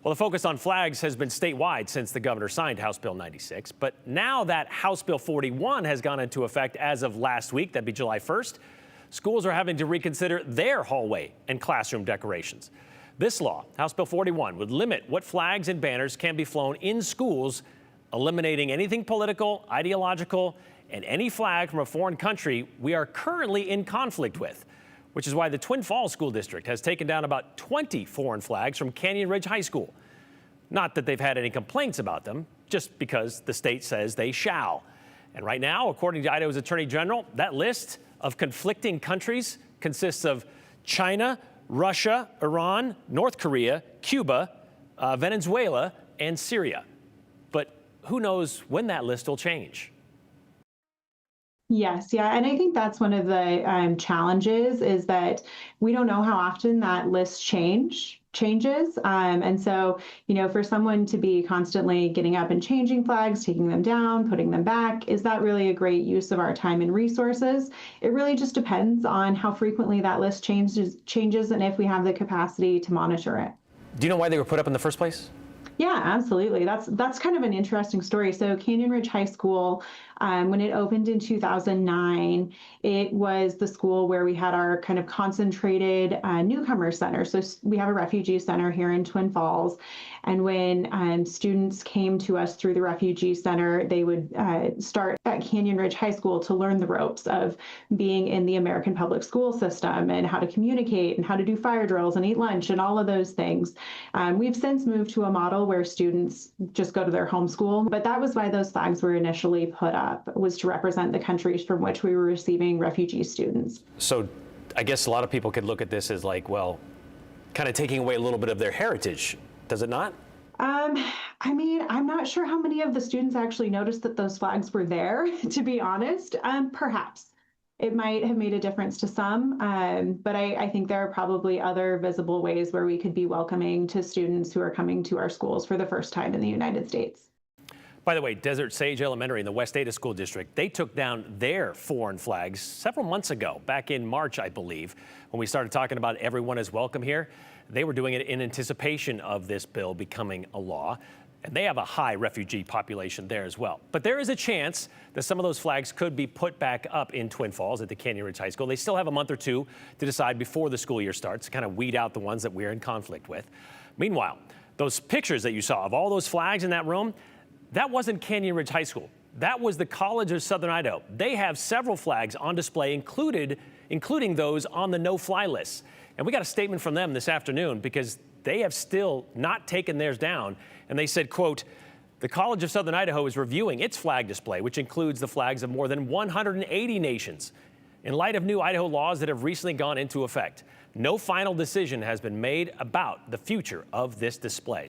Well, the focus on flags has been statewide since the governor signed House Bill 96. But now that House Bill 41 has gone into effect as of last week, that'd be July 1st, schools are having to reconsider their hallway and classroom decorations. This law, House Bill 41, would limit what flags and banners can be flown in schools, eliminating anything political, ideological, and any flag from a foreign country we are currently in conflict with, which is why the Twin Falls School District has taken down about 20 foreign flags from Canyon Ridge High School. Not that they've had any complaints about them, just because the state says they shall. And right now, according to Idaho's Attorney General, that list of conflicting countries consists of China, Russia, Iran, North Korea, Cuba, Venezuela, and Syria. But who knows when that list will change? Yes, yeah, and I think that's one of the challenges is that we don't know how often that list changes. And so, for someone to be constantly getting up and changing flags, taking them down, putting them back, is that really a great use of our time and resources? It really just depends on how frequently that list changes and if we have the capacity to monitor it. Do you know why they were put up in the first place? Yeah, absolutely. That's kind of an interesting story. So Canyon Ridge High School, when it opened in 2009, it was the school where we had our kind of concentrated newcomer center. So we have a refugee center here in Twin Falls. And when students came to us through the refugee center, they would start at Canyon Ridge High School to learn the ropes of being in the American public school system and how to communicate and how to do fire drills and eat lunch and all of those things. We've since moved to a model where students just go to their home school, but that was why those flags were initially put up, was to represent the countries from which we were receiving refugee students. So I guess a lot of people could look at this as like, well, kind of taking away a little bit of their heritage, does it not? I mean, I'm not sure how many of the students actually noticed that those flags were there, to be honest. Perhaps. It might have made a difference to some, but I think there are probably other visible ways where we could be welcoming to students who are coming to our schools for the first time in the United States. By the way, Desert Sage Elementary in the West Ada School District, they took down their foreign flags several months ago, back in March, I believe, when we started talking about everyone is welcome here. They were doing it in anticipation of this bill becoming a law. And they have a high refugee population there as well. But there is a chance that some of those flags could be put back up in Twin Falls at the Canyon Ridge High School. They still have a month or two to decide before the school year starts to kind of weed out the ones that we're in conflict with. Meanwhile, those pictures that you saw of all those flags in that room, that wasn't Canyon Ridge High School. That was the College of Southern Idaho. They have several flags on display, including those on the no-fly list. And we got a statement from them this afternoon because they have still not taken theirs down. And they said, quote, the College of Southern Idaho is reviewing its flag display, which includes the flags of more than 180 nations. In light of new Idaho laws that have recently gone into effect, no final decision has been made about the future of this display.